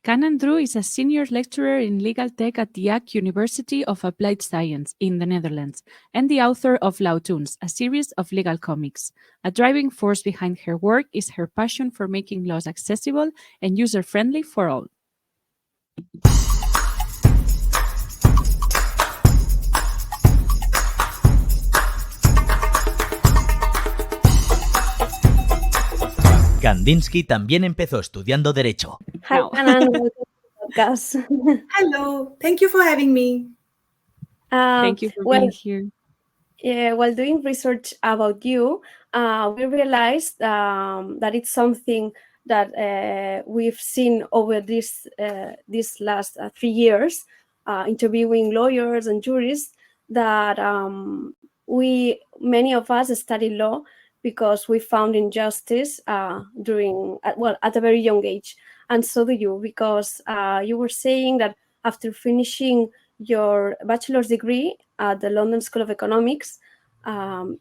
Kanan Dhru is a senior lecturer in LegalTech at the Hague University of Applied Science in the Netherlands, and the author of LawToons, a series of legal comics. A driving force behind her work is her passion for making laws accessible and user-friendly for all. Kandinsky también empezó estudiando Derecho. Hi, Kanan. Welcome to the podcast. Hello. Thank you for having me. Thank you for being here. While doing research about you, we realized that it's something that we've seen over this last 3 years, interviewing lawyers and jurists, that many of us study law because we found injustice at a very young age. And so do you, because you were saying that after finishing your bachelor's degree at the London School of Economics,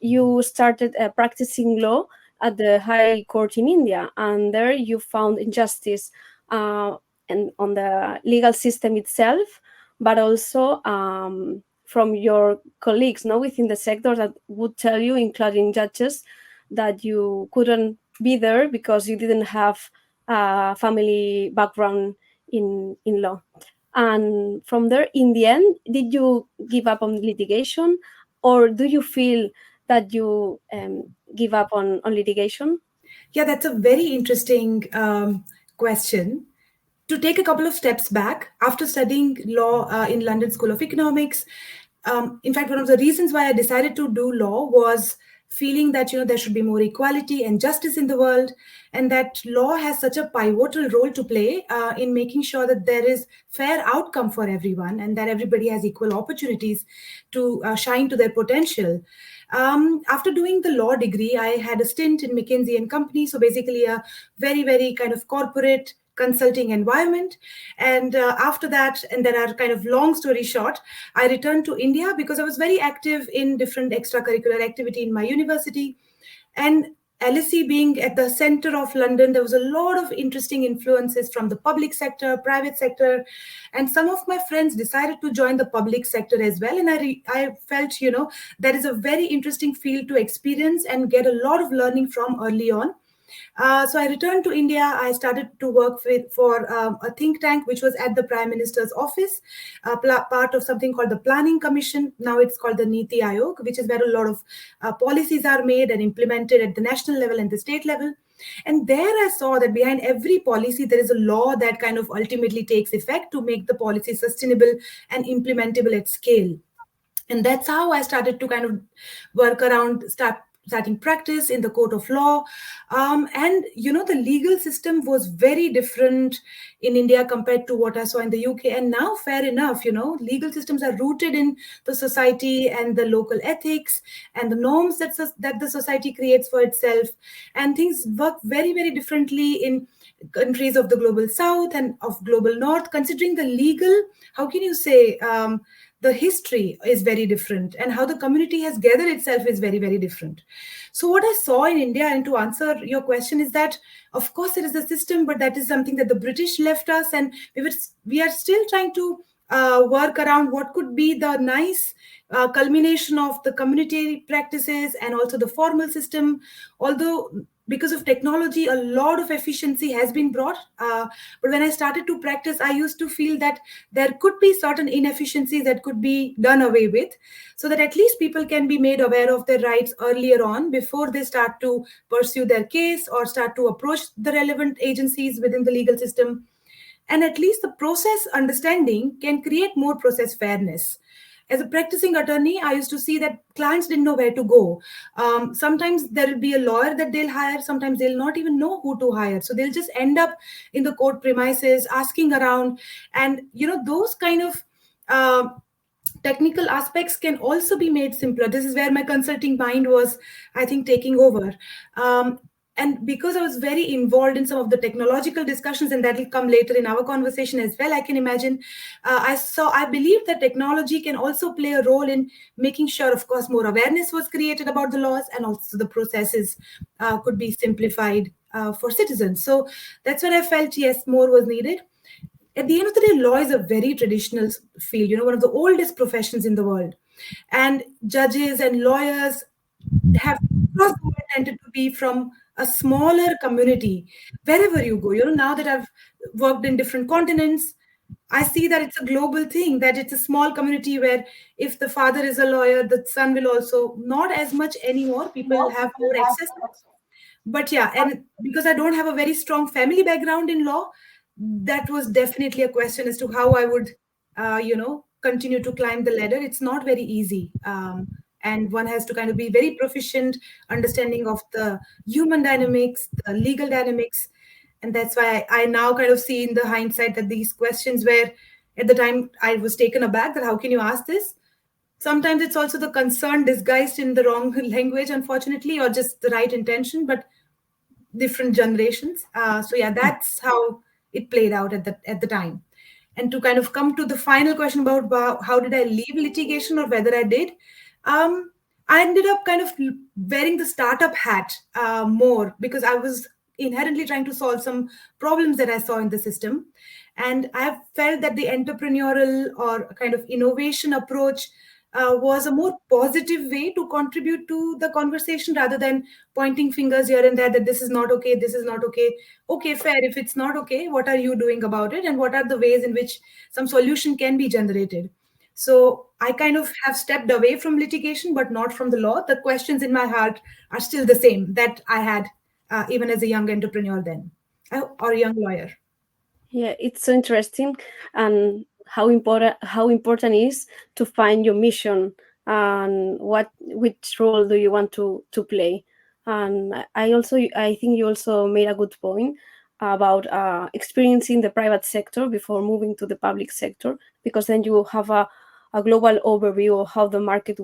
you started practicing law at the High Court in India, and there you found injustice and on the legal system itself, but also from your colleagues within the sector that would tell you, including judges, that you couldn't be there because you didn't have a family background in law. And from there, in the end, did you give up on litigation, or do you feel that you give up on litigation? Yeah, that's a very interesting question. To take a couple of steps back, after studying law in London School of Economics, in fact, one of the reasons why I decided to do law was feeling that there should be more equality and justice in the world, and that law has such a pivotal role to play in making sure that there is fair outcome for everyone and that everybody has equal opportunities to shine to their potential. After doing the law degree, I had a stint in McKinsey & Company, so basically a very, very kind of corporate consulting environment. And after that, and there are kind of long story short, I returned to India because I was very active in different extracurricular activity in my university. And LSE being at the center of London, there was a lot of interesting influences from the public sector, private sector, and some of my friends decided to join the public sector as well. And I felt, that is a very interesting field to experience and get a lot of learning from early on. So I returned to India. I started to work for a think tank, which was at the Prime Minister's office, part of something called the Planning Commission. Now it's called the Niti Aayog, which is where a lot of policies are made and implemented at the national level and the state level. And there I saw that behind every policy, there is a law that kind of ultimately takes effect to make the policy sustainable and implementable at scale. And that's how I started to kind of work around, starting practice in the court of law. And, the legal system was very different in India compared to what I saw in the UK. And now, fair enough, legal systems are rooted in the society and the local ethics and the norms that the society creates for itself. And things work very, very differently in countries of the global south and of global north, considering the legal, how can you say, the history is very different, and how the community has gathered itself is very, very different. So what I saw in India, and to answer your question, is that, of course, there is a system, but that is something that the British left us, and we are still trying to work around what could be the nice culmination of the community practices and also the formal system. Although because of technology, a lot of efficiency has been brought. But when I started to practice, I used to feel that there could be certain inefficiencies that could be done away with, so that at least people can be made aware of their rights earlier on before they start to pursue their case or start to approach the relevant agencies within the legal system. And at least the process understanding can create more process fairness. As a practicing attorney, I used to see that clients didn't know where to go. Sometimes there will be a lawyer that they'll hire. Sometimes they'll not even know who to hire. So they'll just end up in the court premises asking around. And, those kind of technical aspects can also be made simpler. This is where my consulting mind was, I think, taking over. And because I was very involved in some of the technological discussions, and that will come later in our conversation as well, I can imagine, I believe that technology can also play a role in making sure, of course, more awareness was created about the laws, and also the processes could be simplified for citizens. So that's when I felt, yes, more was needed. at the end of the day, law is a very traditional field, one of the oldest professions in the world. And judges and lawyers have across the world tended to be from a smaller community. Wherever you go, now that I've worked in different continents, I see that it's a global thing, that it's a small community where if the father is a lawyer, the son will also, not as much anymore. People have more access. But yeah, and because I don't have a very strong family background in law, that was definitely a question as to how I would, continue to climb the ladder. It's not very easy. And one has to kind of be very proficient, understanding of the human dynamics, the legal dynamics. And that's why I now kind of see in the hindsight that these questions were, at the time, I was taken aback that how can you ask this? Sometimes it's also the concern disguised in the wrong language, unfortunately, or just the right intention, but different generations. So yeah, that's how it played out at the time. And to kind of come to the final question about how did I leave litigation or whether I did, I ended up kind of wearing the startup hat more because I was inherently trying to solve some problems that I saw in the system. And I felt that the entrepreneurial or kind of innovation approach was a more positive way to contribute to the conversation rather than pointing fingers here and there that this is not okay, this is not okay. Okay, fair. If it's not okay, what are you doing about it? And what are the ways in which some solution can be generated? So I kind of have stepped away from litigation, but not from the law. The questions in my heart are still the same that I had even as a young entrepreneur then, or a young lawyer. Yeah, it's so interesting, and how important it is to find your mission and which role do you want to play. And I think you also made a good point about experiencing the private sector before moving to the public sector, because then you have a global overview of how the market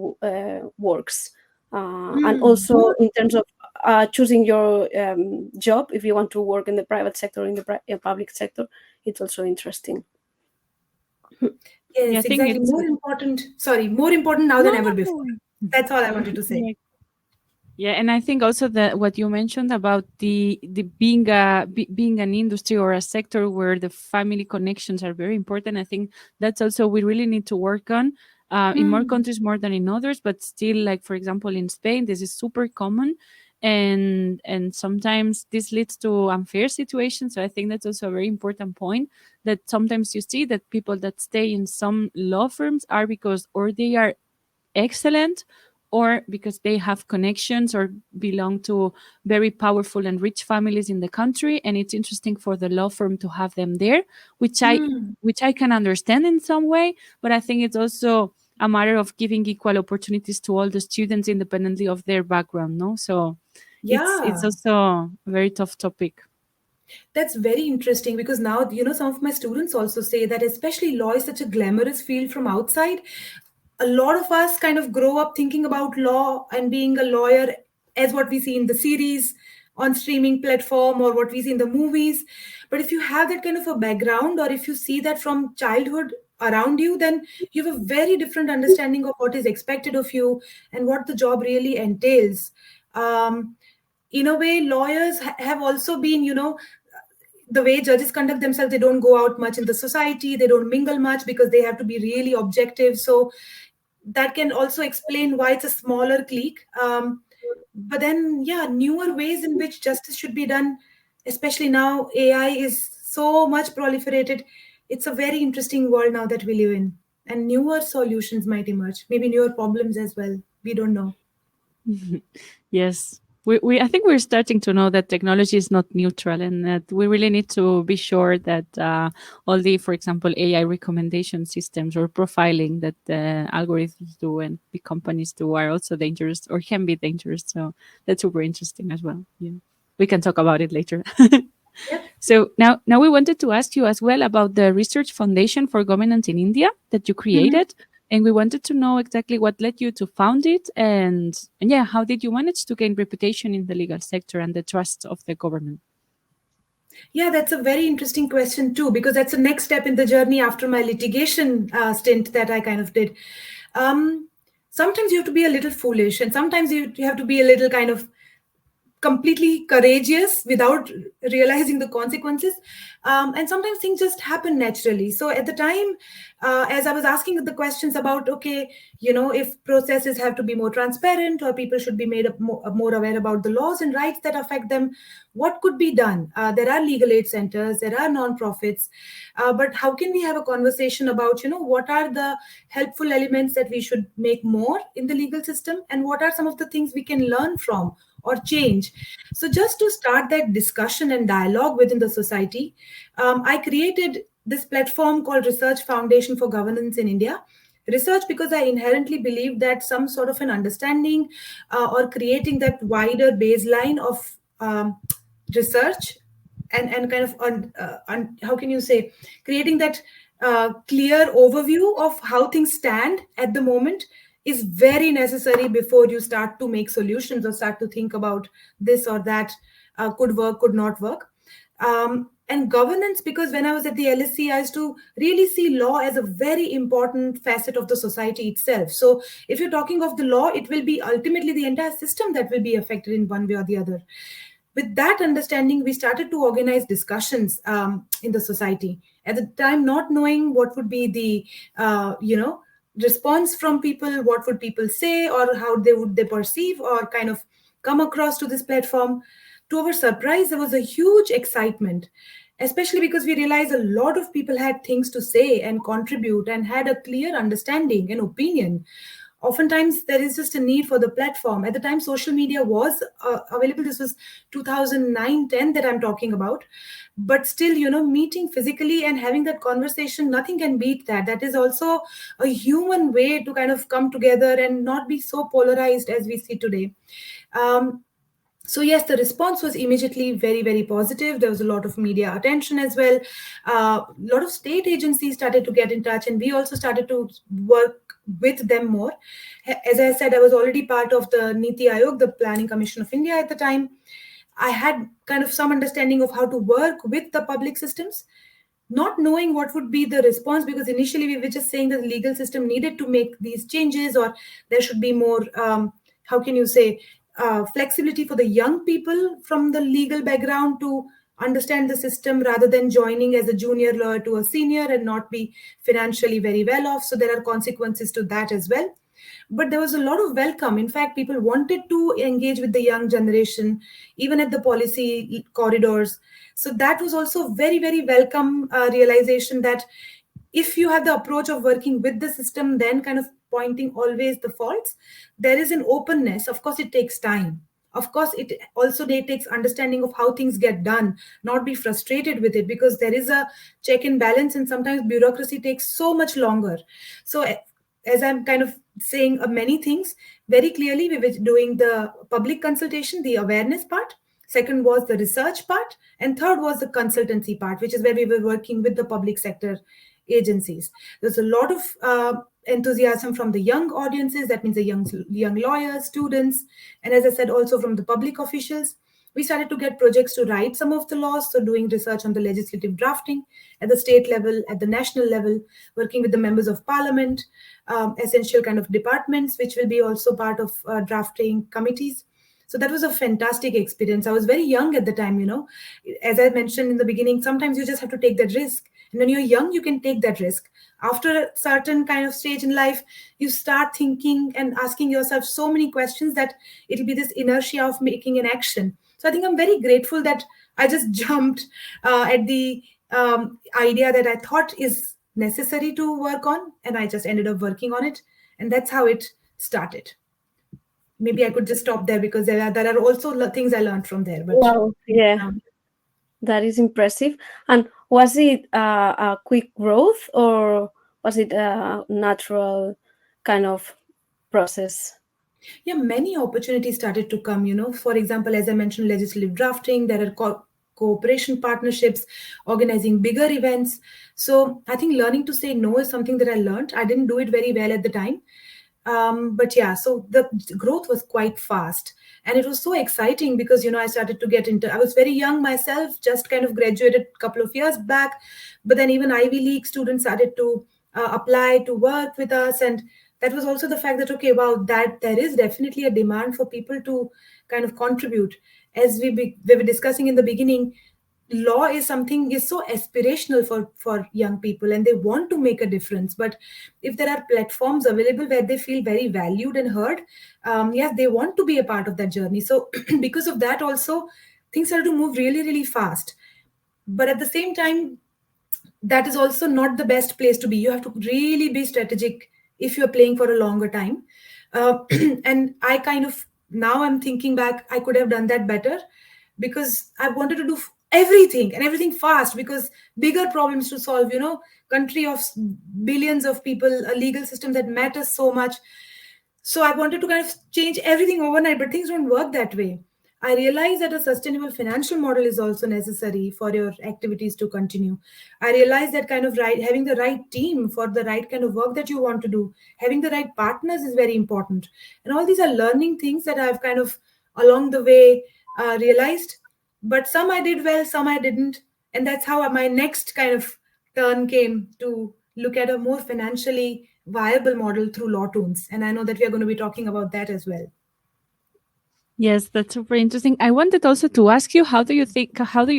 works. And also in terms of choosing your job, if you want to work in the private sector or in the public sector, it's also interesting. Yes, exactly. More important now than ever before. That's all I wanted to say. Yeah, and I think also that what you mentioned about the being an industry or a sector where the family connections are very important. I think that's also we really need to work on in more countries more than in others, but still, like for example in Spain, this is super common, and sometimes this leads to unfair situations. So I think that's also a very important point, that sometimes you see that people that stay in some law firms are because or they are excellent, or because they have connections or belong to very powerful and rich families in the country, and it's interesting for the law firm to have them there, which I can understand in some way. But I think it's also a matter of giving equal opportunities to all the students independently of their background, no? So it's also a very tough topic. That's very interesting, because now, some of my students also say that especially law is such a glamorous field from outside. A lot of us kind of grow up thinking about law and being a lawyer as what we see in the series on streaming platform or what we see in the movies. But if you have that kind of a background, or if you see that from childhood around you, then you have a very different understanding of what is expected of you and what the job really entails. In a way, lawyers have also been, the way judges conduct themselves, they don't go out much in the society, they don't mingle much because they have to be really objective. So that can also explain why it's a smaller clique. But then, newer ways in which justice should be done, especially now AI is so much proliferated. It's a very interesting world now that we live in, and newer solutions might emerge, maybe newer problems as well. We don't know. Yes. I think we're starting to know that technology is not neutral, and that we really need to be sure that all the, for example, AI recommendation systems or profiling that the algorithms do and the companies do are also dangerous or can be dangerous. So that's super interesting as well. Yeah, we can talk about it later. Yep. So now we wanted to ask you as well about the Research Foundation for Governance in India that you created. And we wanted to know exactly what led you to found it, and how did you manage to gain reputation in the legal sector and the trust of the government? Yeah, that's a very interesting question too, because that's the next step in the journey after my litigation stint that I kind of did. Sometimes you have to be a little foolish, and sometimes you have to be a little kind of completely courageous without realizing the consequences. And sometimes things just happen naturally. So at the time, as I was asking the questions about, okay, if processes have to be more transparent, or people should be made more aware about the laws and rights that affect them, what could be done? There are legal aid centers, there are non-profits, but how can we have a conversation about, what are the helpful elements that we should make more in the legal system, and what are some of the things we can learn from or change? So just to start that discussion and dialogue within the society, I created this platform called Research Foundation for Governance in India. Research, because I inherently believe that some sort of an understanding or creating that wider baseline of research and kind of how can you say, creating that clear overview of how things stand at the moment is very necessary before you start to make solutions or start to think about this or that could work, could not work. And governance, because when I was at the LSE, I used to really see law as a very important facet of the society itself. So if you're talking of the law, it will be ultimately the entire system that will be affected in one way or the other. With that understanding, we started to organize discussions in the society. At the time, not knowing what would be the, response from people, what would people say, or how they perceive or kind of come across to this platform. To our surprise, there was a huge excitement, especially because we realized a lot of people had things to say and contribute and had a clear understanding and opinion. Oftentimes, there is just a need for the platform. At the time, social media was available. This was 2009-10 that I'm talking about. But still, meeting physically and having that conversation, nothing can beat that. That is also a human way to kind of come together and not be so polarized as we see today. So yes, the response was immediately very, very positive. There was a lot of media attention as well. A lot of state agencies started to get in touch, and we also started to work with them more. As I said, I was already part of the Niti Aayog, the Planning Commission of India at the time. I had kind of some understanding of how to work with the public systems, not knowing what would be the response, because initially we were just saying that the legal system needed to make these changes, or there should be more, how can you say, flexibility for the young people from the legal background to understand the system rather than joining as a junior lawyer to a senior and not be financially very well off. So there are consequences to that as well. But there was a lot of welcome. In fact, people wanted to engage with the young generation, even at the policy corridors. So that was also very, very welcome realization that if you have the approach of working with the system, then kind of pointing always the faults, there is an openness. Of course, it takes time. Of course, it also takes understanding of how things get done, not be frustrated with it, because there is a check and balance, and sometimes bureaucracy takes so much longer. So as I'm kind of saying many things, very clearly we were doing the public consultation, the awareness part. Second was the research part. And third was the consultancy part, which is where we were working with the public sector agencies. There's a lot of enthusiasm from the young audiences. That means the young lawyers, students, and as I said, also from the public officials. We started to get projects to write some of the laws, so doing research on the legislative drafting at the state level, at the national level, working with the members of parliament, essential kind of departments, which will be also part of drafting committees. So that was a fantastic experience. I was very young at the time, As I mentioned in the beginning, sometimes you just have to take that risk. And when you're young, you can take that risk. After a certain kind of stage in life, you start thinking and asking yourself so many questions that it'll be this inertia of making an action. So I think I'm very grateful that I just jumped at the idea that I thought is necessary to work on, and I just ended up working on it. And that's how it started. Maybe I could just stop there, because there are also things I learned from there. But wow, yeah, that is impressive. And was it a quick growth, or was it a natural kind of process? Yeah, many opportunities started to come. For example, as I mentioned, legislative drafting, there are cooperation partnerships, organizing bigger events. So I think learning to say no is something that I learned. I didn't do it very well at the time. But yeah, so the growth was quite fast. And it was so exciting because, I started to get into, I was very young myself, just kind of graduated a couple of years back. But then even Ivy League students started to apply to work with us. And that was also the fact that, okay, wow, that there is definitely a demand for people to kind of contribute. as we were discussing in the beginning, law is something is so aspirational for young people, and they want to make a difference. But if there are platforms available where they feel very valued and heard, yes, they want to be a part of that journey. So because of that also, things have to move really, really fast. But at the same time, that is also not the best place to be. You have to really be strategic if you're playing for a longer time. And I kind of, now I'm thinking back, I could have done that better, because I wanted to do everything and everything fast, because bigger problems to solve, country of billions of people, a legal system that matters so much. So I wanted to kind of change everything overnight, but things don't work that way. I realized that a sustainable financial model is also necessary for your activities to continue. I realized that kind of having the right team for the right kind of work that you want to do, having the right partners is very important. And all these are learning things that I've kind of along the way realized. But some I did well, some I didn't. And that's how my next kind of turn came to look at a more financially viable model through LawToons. And I know that we are going to be talking about that as well. Yes, that's super interesting. I wanted also to ask you, how do you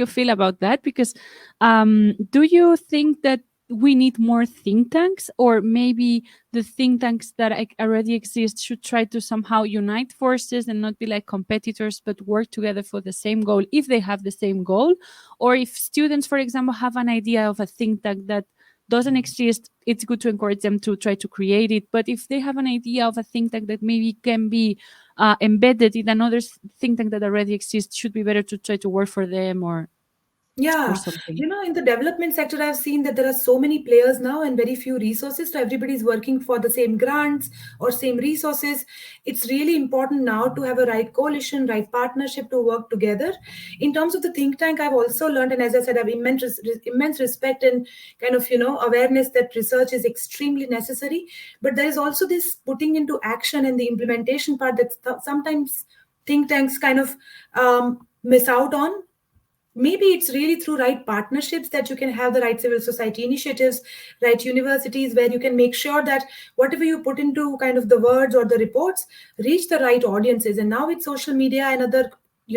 feel about that? Because do you think that we need more think tanks, or maybe the think tanks that already exist should try to somehow unite forces and not be like competitors, but work together for the same goal if they have the same goal? Or if students, for example, have an idea of a think tank that doesn't exist, it's good to encourage them to try to create it. But if they have an idea of a think tank that maybe can be embedded in another think tank that already exists, should be better to try to work for them or something. In the development sector, I've seen that there are so many players now and very few resources. So everybody's working for the same grants or same resources. It's really important now to have a right coalition, right partnership to work together. In terms of the think tank, I've also learned, and as I said, I have immense respect and kind of, awareness that research is extremely necessary. But there is also this putting into action and the implementation part that sometimes think tanks kind of miss out on. Maybe it's really through right partnerships that you can have the right civil society initiatives, right universities, where you can make sure that whatever you put into kind of the words or the reports reach the right audiences. And now with social media and other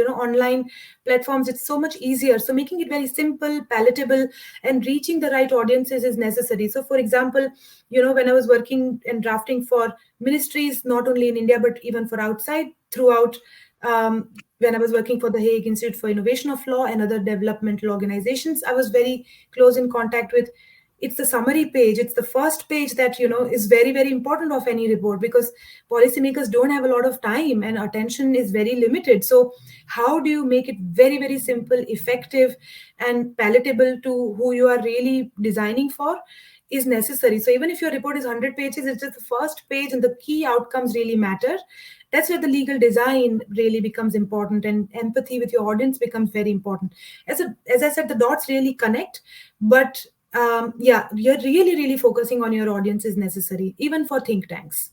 online platforms, it's so much easier. So making it very simple, palatable, and reaching the right audiences is necessary. So for example, when I was working and drafting for ministries, not only in India, but even for outside, throughout, when I was working for the Hague Institute for Innovation of Law and other developmental organizations, I was very close in contact with, it's the summary page. It's the first page that, is very, very important of any report, because policymakers don't have a lot of time and attention is very limited. So how do you make it very, very simple, effective, and palatable to who you are really designing for is necessary. So even if your report is 100 pages, it's just the first page and the key outcomes really matter. That's where the legal design really becomes important, and empathy with your audience becomes very important. As I said, the dots really connect, but you're really, really focusing on your audience is necessary, even for think tanks.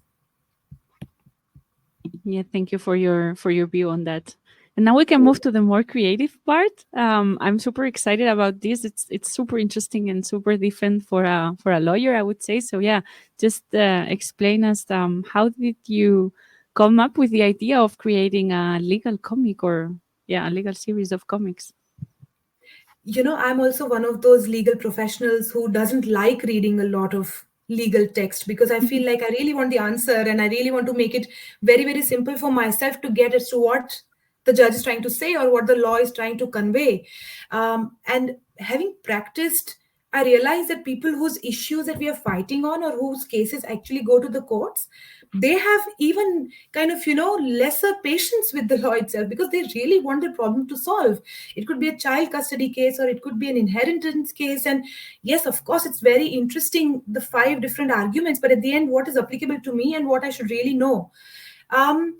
Yeah, thank you for your view on that. And now we can move to the more creative part. I'm super excited about this. It's super interesting and super different for a lawyer, I would say. So yeah, just explain us how did you come up with the idea of creating a legal comic, or a legal series of comics? I'm also one of those legal professionals who doesn't like reading a lot of legal text, because I feel like I really want the answer and I really want to make it very, very simple for myself to get as to what the judge is trying to say or what the law is trying to convey. And having practiced, I realized that people whose issues that we are fighting on or whose cases actually go to the courts, they have even kind of, lesser patience with the law itself, because they really want the problem to solve. It could be a child custody case or it could be an inheritance case. And yes, of course, it's very interesting, the 5 different arguments, but at the end, what is applicable to me and what I should really know.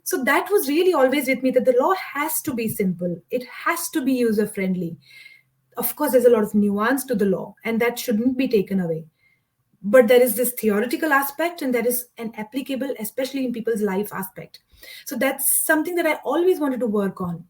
So that was really always with me, that the law has to be simple. It has to be user-friendly. Of course, there's a lot of nuance to the law, and that shouldn't be taken away. But there is this theoretical aspect, and there is an applicable, especially in people's life aspect. So that's something that I always wanted to work on.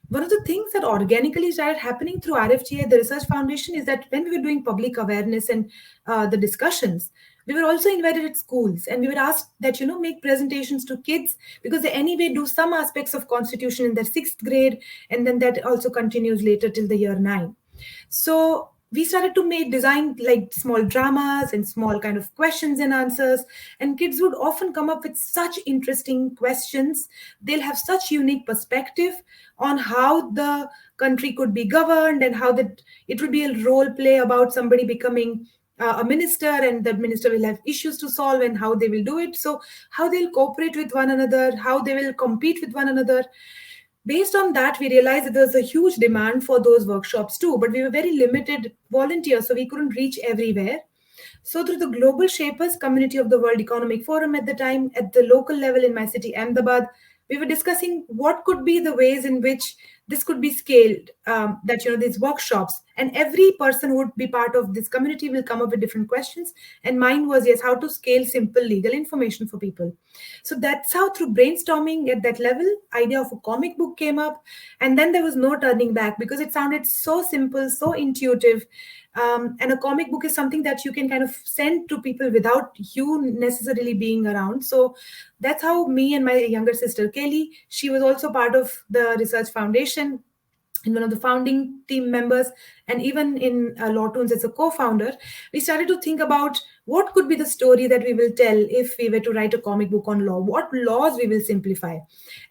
One of the things that organically started happening through RFGA, the Research Foundation, is that when we were doing public awareness and the discussions, We were also invited at schools, and we were asked that, make presentations to kids, because they anyway do some aspects of constitution in their 6th grade, and then that also continues later till the year 9. So we started to make design like small dramas and small kind of questions and answers, and kids would often come up with such interesting questions. They'll have such unique perspective on how the country could be governed, and how that it would be a role play about somebody becoming a minister, and the minister will have issues to solve and how they will do it. So how they'll cooperate with one another, how they will compete with one another. Based on that, we realized that there was a huge demand for those workshops too, but we were very limited volunteers, so we couldn't reach everywhere. So through the Global Shapers community of the World Economic Forum at the time, at the local level in my city, Ahmedabad, we were discussing what could be the ways in which this could be scaled, these workshops. And every person who would be part of this community will come up with different questions. And mine was, yes, how to scale simple legal information for people. So that's how, through brainstorming at that level, idea of a comic book came up. And then there was no turning back, because it sounded so simple, so intuitive. And a comic book is something that you can kind of send to people without you necessarily being around. So that's how me and my younger sister, Kelly, she was also part of the research foundation and one of the founding team members, and even in LawToons as a co-founder, we started to think about what could be the story that we will tell if we were to write a comic book on law, what laws we will simplify.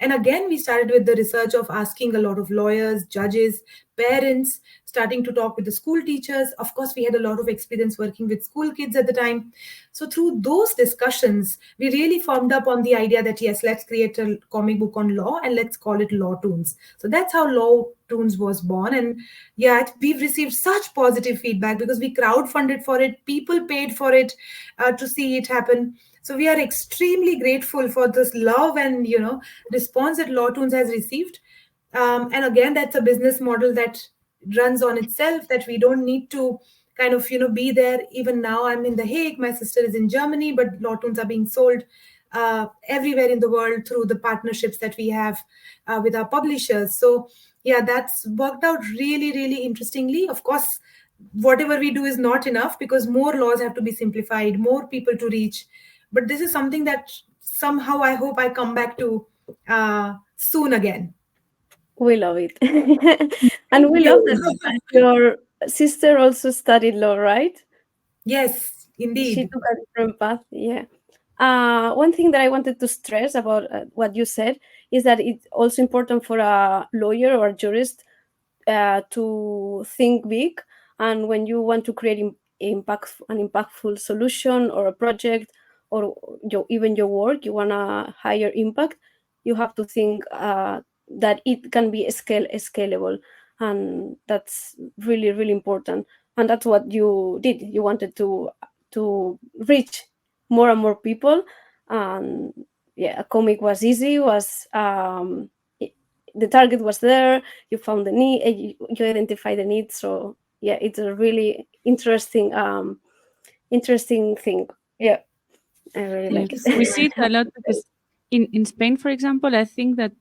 And again, we started with the research of asking a lot of lawyers, judges, parents, starting to talk with the school teachers. Of course, we had a lot of experience working with school kids at the time. So through those discussions, we really formed up on the idea that, yes, let's create a comic book on law and let's call it LawToons. So that's how LawToons was born. And yeah, we've received such positive feedback because we crowdfunded for it. People paid for it to see it happen. So we are extremely grateful for this love and, response that LawToons has received. And again, that's a business model that runs on itself, that we don't need to kind of, be there. Even now I'm in The Hague, my sister is in Germany, but LawToons are being sold everywhere in the world through the partnerships that we have with our publishers. So yeah, that's worked out really, really interestingly. Of course, whatever we do is not enough, because more laws have to be simplified, more people to reach. But this is something that somehow I hope I come back to soon again. We love it. And we love that your sister also studied law, right? Yes, indeed. She took a different path. Yeah. One thing that I wanted to stress about what you said is that it's also important for a lawyer or a jurist to think big. And when you want to create an impactful solution or a project, or even your work, you want a higher impact, you have to think that it can be scalable. And that's really, really important. And that's what you did. You wanted to reach more and more people. And yeah, a comic was easy, the target was there, you found the need, you identify the need. So yeah, it's a really interesting thing. Yeah, I really like it. We see it a lot because in Spain, for example, I think that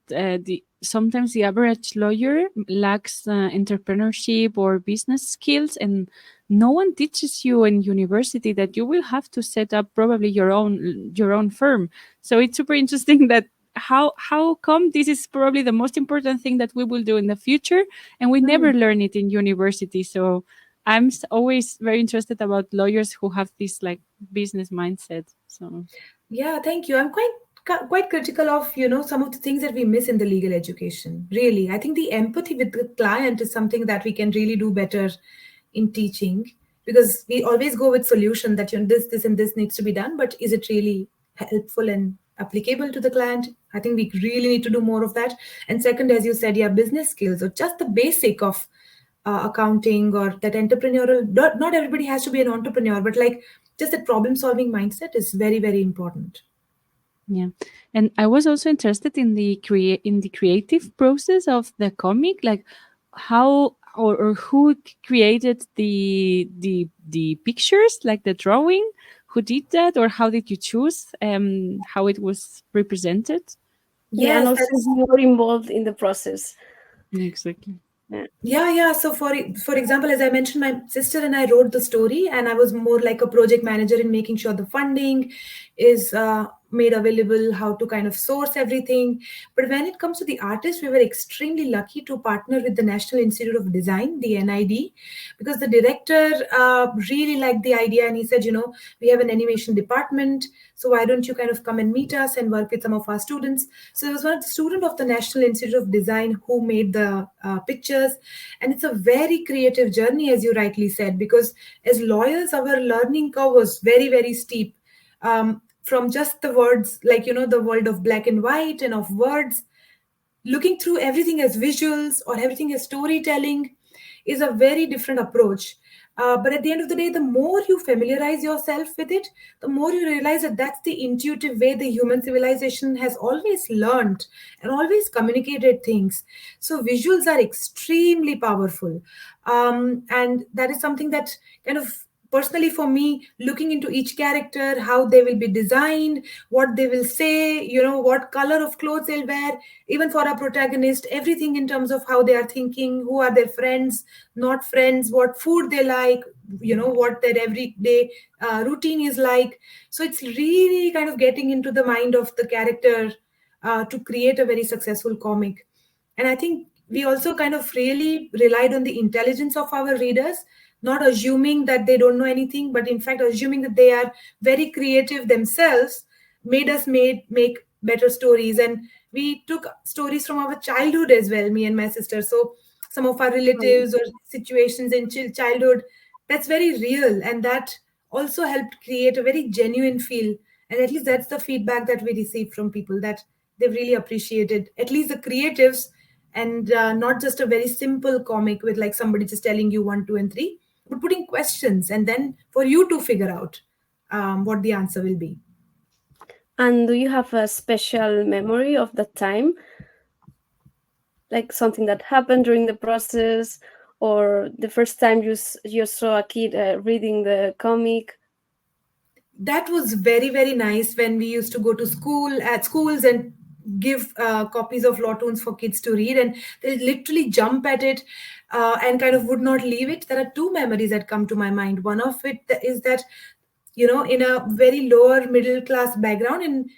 sometimes the average lawyer lacks entrepreneurship or business skills, and no one teaches you in university that you will have to set up probably your own firm. So it's super interesting that how come this is probably the most important thing that we will do in the future, and we never learn it in university. So I'm always very interested about lawyers who have this like business mindset. So yeah, thank you. I'm quite critical of some of the things that we miss in the legal education. Really, I think the empathy with the client is something that we can really do better in teaching, because we always go with solution that this and this needs to be done, but is it really helpful and applicable to the client? I think we really need to do more of that. And second, as you said, yeah, business skills, or just the basic of accounting, or that entrepreneurial, not everybody has to be an entrepreneur, but like just that problem solving mindset is very, very important. Yeah, and I was also interested in the creative process of the comic, like how or who created the pictures, like the drawing, who did that, or how did you choose how it was represented? Yeah, and also you were involved in the process. Exactly. Yeah. So for example, as I mentioned, my sister and I wrote the story, and I was more like a project manager in making sure the funding is made available, how to kind of source everything. But when it comes to the artist, we were extremely lucky to partner with the National Institute of Design, the NID, because the director really liked the idea, and he said, we have an animation department, so why don't you kind of come and meet us and work with some of our students? So there was one student of the National Institute of Design who made the pictures. And it's a very creative journey, as you rightly said, because as lawyers, our learning curve was very, very steep. From just the words, like, the world of black and white and of words, looking through everything as visuals or everything as storytelling is a very different approach. But at the end of the day, the more you familiarize yourself with it, the more you realize that that's the intuitive way the human civilization has always learned and always communicated things. So visuals are extremely powerful. And that is something that kind of personally for me, looking into each character, how they will be designed, what they will say, what color of clothes they'll wear, even for our protagonist, everything in terms of how they are thinking, who are their friends, not friends, what food they like, what their everyday routine is like. So it's really kind of getting into the mind of the character to create a very successful comic. And I think we also kind of really relied on the intelligence of our readers, not assuming that they don't know anything, but in fact assuming that they are very creative themselves, made us make better stories. And we took stories from our childhood as well, me and my sister. So some of our relatives or situations in childhood, that's very real, and that also helped create a very genuine feel. And at least that's the feedback that we received from people, that they've really appreciated, at least the creatives, and not just a very simple comic with like somebody just telling you 1, 2, and 3, but putting questions and then for you to figure out what the answer will be. And do you have a special memory of that time? Like something that happened during the process, or the first time you saw a kid reading the comic? That was very, very nice when we used to go to schools and give copies of LawToons for kids to read, and they literally jump at it and kind of would not leave it. There are two memories that come to my mind. One of it is that, in a very lower middle class background in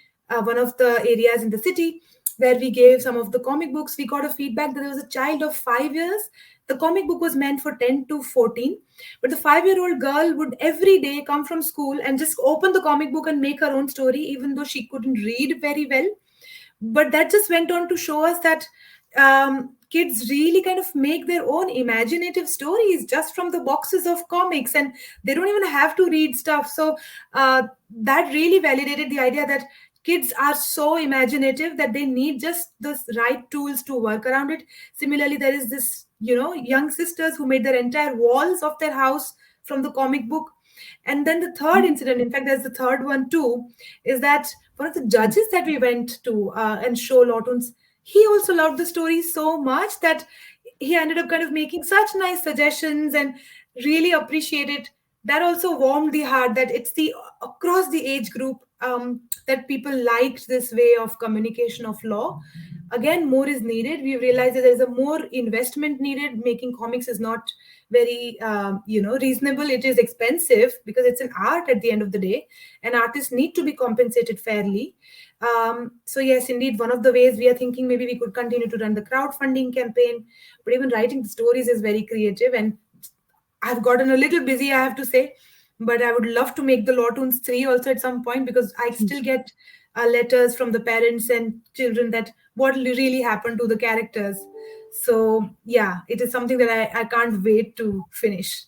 one of the areas in the city where we gave some of the comic books, we got a feedback that there was a child of 5 years. The comic book was meant for 10 to 14, but the 5-year-old girl would every day come from school and just open the comic book and make her own story, even though she couldn't read very well. But that just went on to show us that kids really kind of make their own imaginative stories just from the boxes of comics, and they don't even have to read stuff. So that really validated the idea that kids are so imaginative that they need just the right tools to work around it. Similarly, there is this, young sisters who made their entire walls of their house from the comic book. And then the third incident, in fact, there's the third one too, is that one of the judges that we went to and show LawToons, he also loved the story so much that he ended up kind of making such nice suggestions and really appreciated. That also warmed the heart that it's the across the age group that people liked this way of communication of law. Again, more is needed. We've realized that there's a more investment needed. Making comics is not very reasonable. It is expensive because it's an art at the end of the day, and artists need to be compensated fairly. So yes, indeed, one of the ways we are thinking, maybe we could continue to run the crowdfunding campaign, but even writing the stories is very creative, and I've gotten a little busy, I have to say. But I would love to make the LawToons 3 also at some point, because I still get letters from the parents and children that what really happened to the characters. So yeah, it is something that I can't wait to finish.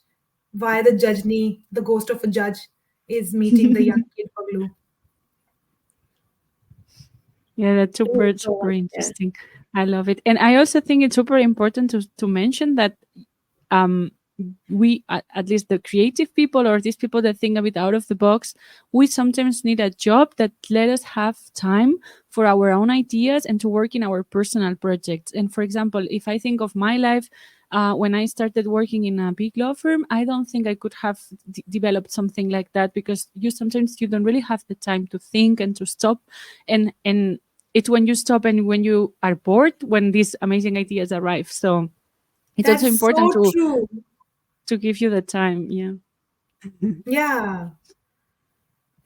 Why the judge, the ghost of a judge, is meeting the young kid Paglu. Yeah, that's super interesting. I love it. And I also think it's super important to mention that we, at least the creative people or these people that think a bit out of the box, we sometimes need a job that let us have time for our own ideas and to work in our personal projects. And for example, if I think of my life, when I started working in a big law firm, I don't think I could have developed something like that, because sometimes you don't really have the time to think and to stop. And it's when you stop and when you are bored when these amazing ideas arrive. So It's also That's important so true. to give you the time. Yeah. Yeah.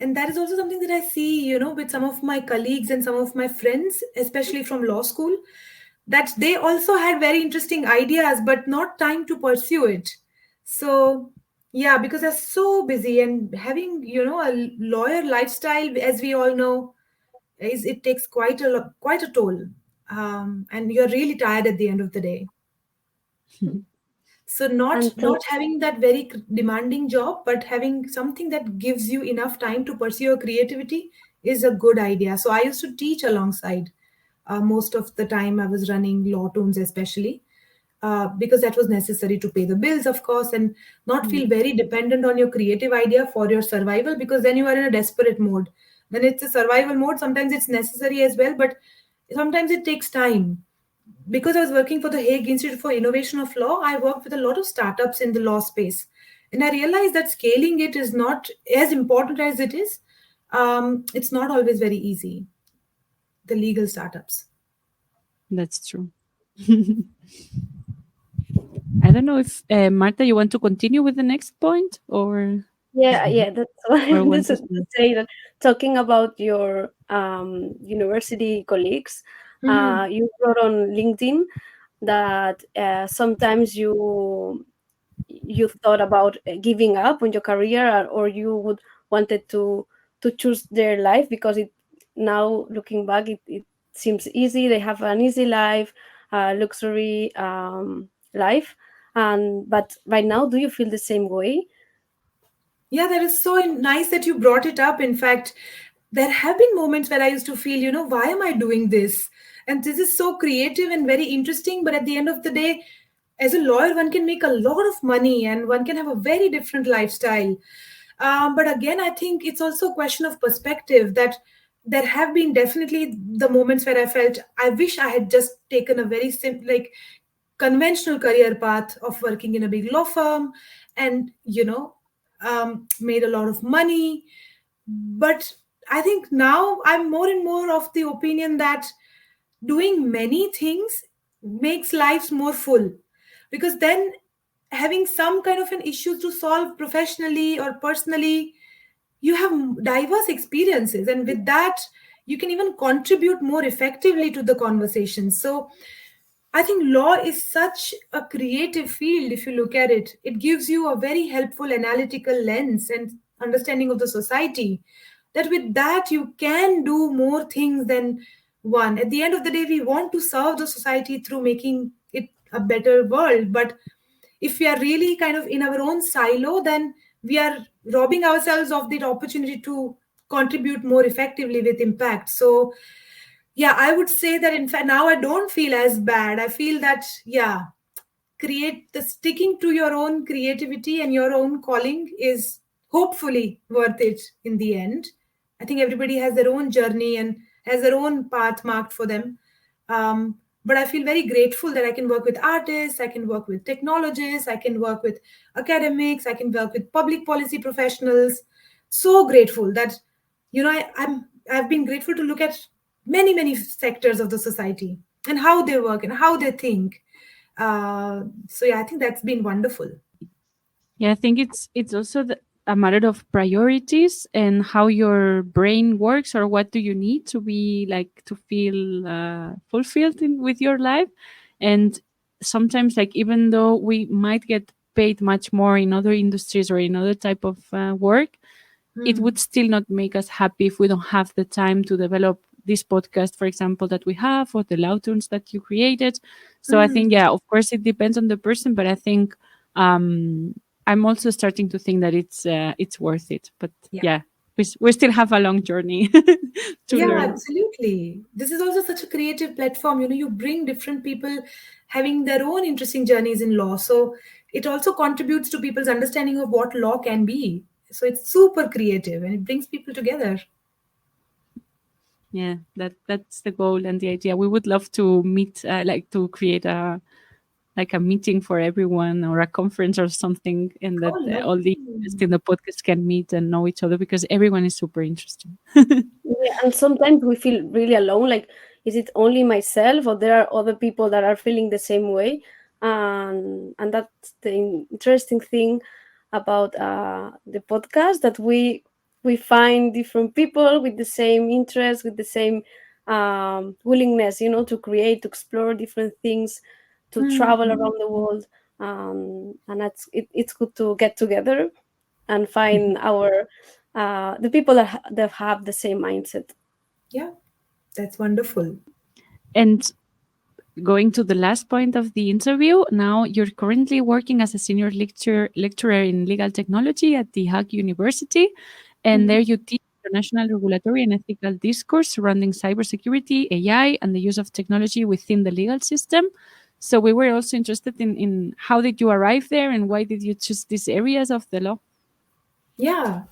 And that is also something that I see, with some of my colleagues and some of my friends, especially from law school, that they also had very interesting ideas, but not time to pursue it. So, yeah, because they're so busy and having, a lawyer lifestyle, as we all know, is it takes quite a toll, and you're really tired at the end of the day. So not And not having that very demanding job, but having something that gives you enough time to pursue your creativity is a good idea. So I used to teach alongside. Most of the time I was running LawToons, especially because that was necessary to pay the bills, of course, and not feel very dependent on your creative idea for your survival, because then you are in a desperate mode. When it's a survival mode, sometimes it's necessary as well, but sometimes it takes time. Because I was working for the Hague Institute for Innovation of Law, I worked with a lot of startups in the law space. And I realized that scaling it is not as important as it is. It's not always very easy, the legal startups. That's true. I don't know if Marta, you want to continue with the next point, or yeah, that's what I or want wanted to to say. That talking about your university colleagues, Mhm. you wrote on LinkedIn that sometimes you thought about giving up on your career, or you would wanted to choose their life because it now looking back it seems easy. They have an easy life, luxury life, and but right now, do you feel the same way? Yeah, that is so nice that you brought it up. In fact, there have been moments where I used to feel, why am I doing this? And this is so creative and very interesting. But at the end of the day, as a lawyer, one can make a lot of money and one can have a very different lifestyle. But again, I think it's also a question of perspective, that there have been definitely the moments where I felt I wish I had just taken a very simple, like conventional career path of working in a big law firm and, made a lot of money. But I think now I'm more and more of the opinion that doing many things makes lives more full, because then having some kind of an issue to solve professionally or personally, you have diverse experiences, and with that you can even contribute more effectively to the conversation. So I think law is such a creative field. If you look at it, it gives you a very helpful analytical lens and understanding of the society, that with that you can do more things than one. At the end of the day, we want to serve the society through making it a better world, but if we are really kind of in our own silo, then we are robbing ourselves of the opportunity to contribute more effectively with impact. So yeah, I would say that in fact now I don't feel as bad. I feel that, yeah, create the sticking to your own creativity and your own calling is hopefully worth it in the end. I think everybody has their own journey and has their own path marked for them. But I feel very grateful that I can work with artists, I can work with technologists, I can work with academics, I can work with public policy professionals. So grateful that, I've been grateful to look at many sectors of the society and how they work and how they think. So yeah, I think that's been wonderful. yeah, I think it's also a matter of priorities and how your brain works, or what do you need to be like to feel fulfilled with your life. And sometimes, like, even though we might get paid much more in other industries or in other type of work, it would still not make us happy if we don't have the time to develop this podcast, for example, that we have, or the LawToons that you created. So I think, yeah, of course, it depends on the person, but I think I'm also starting to think that it's worth it. But Yeah. yeah, we still have a long journey to Yeah, learn. absolutely. This is also such a creative platform. You bring different people having their own interesting journeys in law. So it also contributes to people's understanding of what law can be. So it's super creative and it brings people together. Yeah, that's the goal and the idea. We would love to meet, like to create a meeting for everyone, or a conference or something, and that Oh, all the lovely. guests in the podcast can meet and know each other, because everyone is super interesting. Yeah, and sometimes we feel really alone. Like, is it only myself, or there are other people that are feeling the same way? and that's the interesting thing about the podcast, that we find different people with the same interests, with the same willingness, to create, to explore different things, to travel around the world, and it's good to get together and find our the people that have the same mindset. Yeah, that's wonderful. And going to the last point of the interview, now you're currently working as a senior lecturer in legal technology at the Hague University, and there you teach international regulatory and ethical discourse surrounding cybersecurity, AI, and the use of technology within the legal system. So we were also interested in how did you arrive there and why did you choose these areas of the law? Yeah.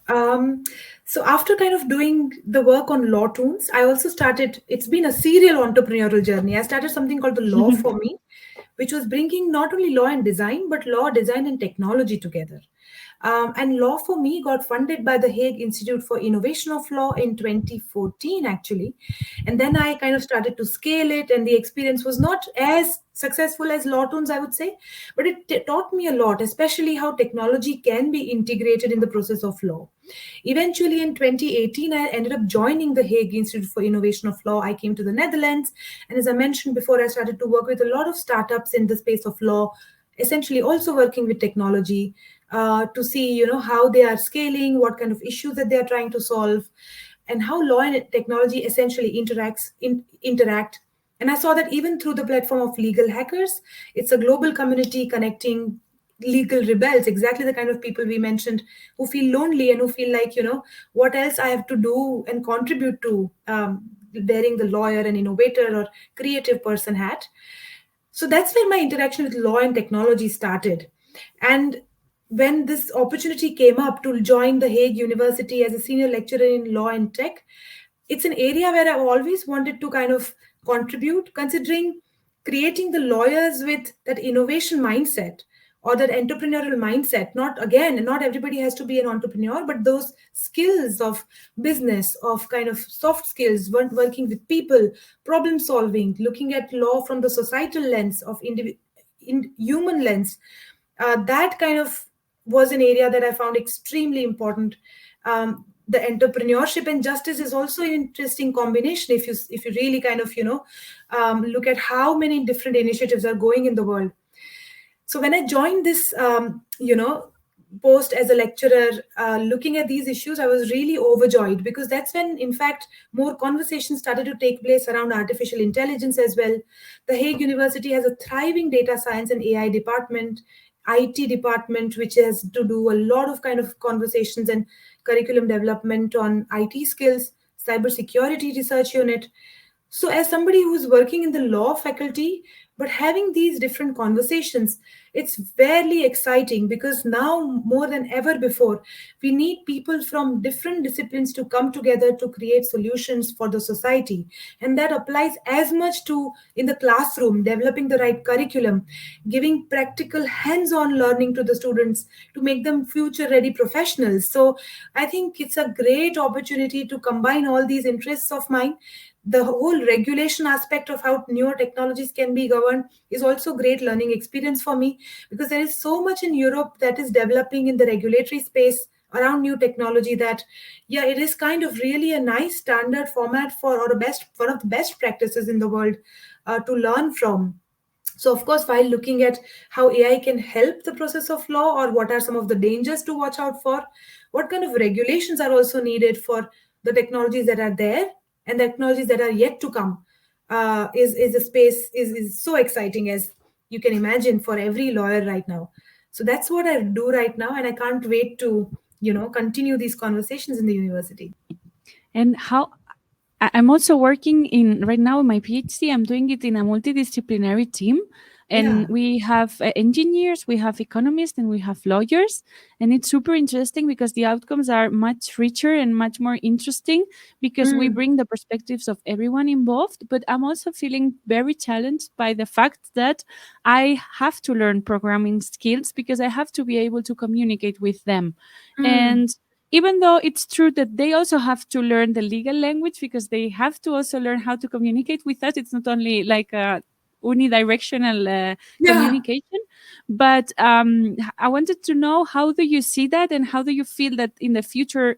So after kind of doing the work on LawToons, I also started, it's been a serial entrepreneurial journey. I started something called the Law for Me, which was bringing not only law and design, but law, design, and technology together. And Law for Me got funded by the Hague Institute for Innovation of Law in 2014, actually. And then I kind of started to scale it, and the experience was not as successful as LawToons, I would say, but it taught me a lot, especially how technology can be integrated in the process of law. Eventually, in 2018, I ended up joining the Hague Institute for Innovation of Law. I came to the Netherlands, and as I mentioned before, I started to work with a lot of startups in the space of law, essentially also working with technology to see, how they are scaling, what kind of issues that they are trying to solve, and how law and technology essentially interact. And I saw that even through the platform of Legal Hackers, it's a global community connecting legal rebels, exactly the kind of people we mentioned, who feel lonely and who feel like, what else I have to do and contribute to, wearing the lawyer and innovator or creative person hat. So that's where my interaction with law and technology started. And when this opportunity came up to join the Hague University as a senior lecturer in law and tech, it's an area where I've always wanted to kind of contribute, considering creating the lawyers with that innovation mindset or that entrepreneurial mindset. Not everybody has to be an entrepreneur, but those skills of business, of kind of soft skills, working with people, problem solving, looking at law from the societal lens of in human lens, that kind of was an area that I found extremely important. The entrepreneurship and justice is also an interesting combination if you really kind of look at how many different initiatives are going in the world. So when I joined this post as a lecturer, looking at these issues, I was really overjoyed, because that's when, in fact, more conversations started to take place around artificial intelligence as well. The Hague University has a thriving data science and AI department, IT department, which has to do a lot of kind of conversations and curriculum development on IT skills, cybersecurity research unit. So as somebody who's working in the law faculty, but having these different conversations, it's very exciting, because now more than ever before, we need people from different disciplines to come together to create solutions for the society. And that applies as much to in the classroom, developing the right curriculum, giving practical hands-on learning to the students to make them future-ready professionals. So I think it's a great opportunity to combine all these interests of mine. The whole regulation aspect of how newer technologies can be governed is also great learning experience for me, because there is so much in Europe that is developing in the regulatory space around new technology that, yeah, it is kind of really a nice standard format for, or one of the best practices in the world to learn from. So, of course, while looking at how AI can help the process of law, or what are some of the dangers to watch out for, what kind of regulations are also needed for the technologies that are there and the technologies that are yet to come, is a space is so exciting, as you can imagine, for every lawyer right now. So that's what I do right now, and I can't wait to continue these conversations in the university. And how I'm also working in right now in my PhD. I'm doing it in a multidisciplinary team, and Yeah. we have engineers, we have economists, and we have lawyers. And it's super interesting because the outcomes are much richer and much more interesting because we bring the perspectives of everyone involved. But I'm also feeling very challenged by the fact that I have to learn programming skills because I have to be able to communicate with them. And even though it's true that they also have to learn the legal language because they have to also learn how to communicate with us. It's not only like unidirectional communication. But I wanted to know, how do you see that, and how do you feel that in the future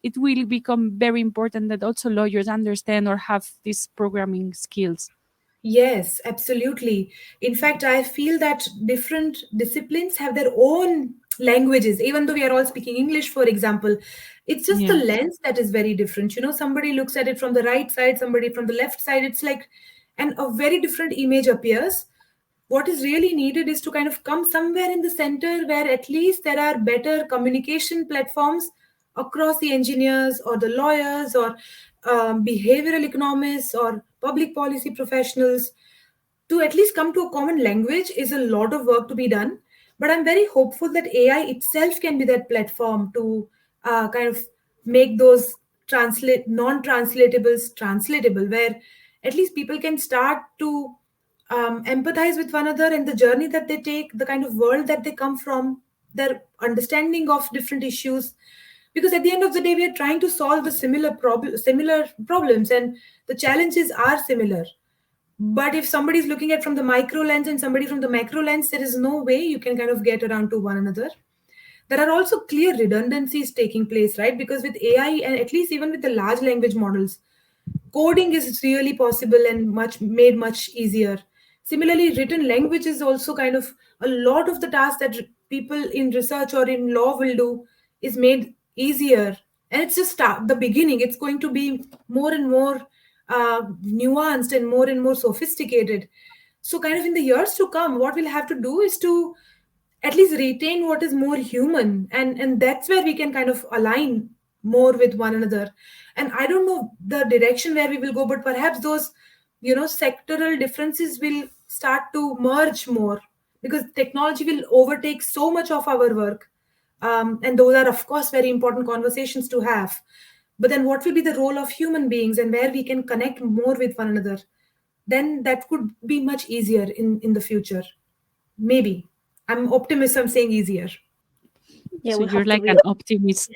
it will become very important that also lawyers understand or have these programming skills? Yes, absolutely. In fact, I feel that different disciplines have their own languages, even though we are all speaking English, for example. It's just the Yeah. lens that is very different. Somebody looks at it from the right side, somebody from the left side. It's like, and a very different image appears. What is really needed is to kind of come somewhere in the center where at least there are better communication platforms across the engineers or the lawyers or behavioral economists or public policy professionals. To at least come to a common language is a lot of work to be done. But I'm very hopeful that AI itself can be that platform to kind of make those non-translatables translatable, where at least people can start to empathize with one another and the journey that they take, the kind of world that they come from, their understanding of different issues. Because at the end of the day, we are trying to solve the similar problems, and the challenges are similar. But if somebody is looking at from the micro lens and somebody from the macro lens, there is no way you can kind of get around to one another. There are also clear redundancies taking place, right? Because with AI, and at least even with the large language models, coding is really possible and much easier. Similarly, written language is also kind of a lot of the tasks that people in research or in law will do is made easier. And it's just the beginning. It's going to be more and more nuanced and more sophisticated. So kind of in the years to come, what we'll have to do is to at least retain what is more human, and that's where we can kind of align more with one another. And I don't know the direction where we will go, but perhaps those sectoral differences will start to merge more, because technology will overtake so much of our work. And those are of course very important conversations to have. But then what will be the role of human beings, and where we can connect more with one another? Then that could be much easier in the future. Maybe. I'm optimist, I'm saying easier. Yeah, So we you're have to like be. an optimist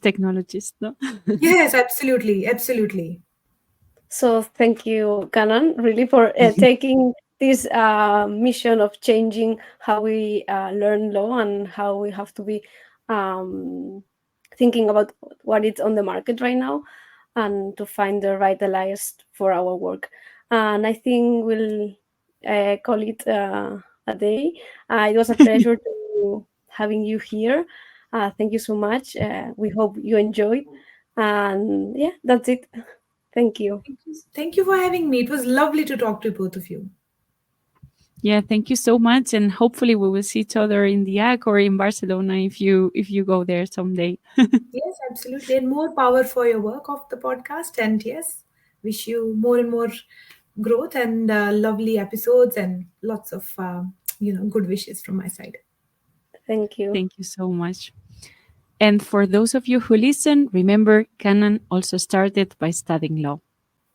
technologist, no? Yes, absolutely. Absolutely. So thank you, Kanan, really for taking this mission of changing how we learn law and how we have to be um, thinking about what is on the market right now, and to find the right allies for our work. And I think we'll call it a day. It was a pleasure to having you here. Thank you so much. We hope you enjoyed. And yeah, that's it. Thank you. Thank you for having me. It was lovely to talk to both of you. Yeah, thank you so much, and hopefully we will see each other in the Hague or in Barcelona if you go there someday. Yes, absolutely. And more power for your work of the podcast. And yes, wish you more and more growth and lovely episodes and lots of good wishes from my side. Thank you. Thank you so much. And for those of you who listen, remember, Kanan also started by studying law.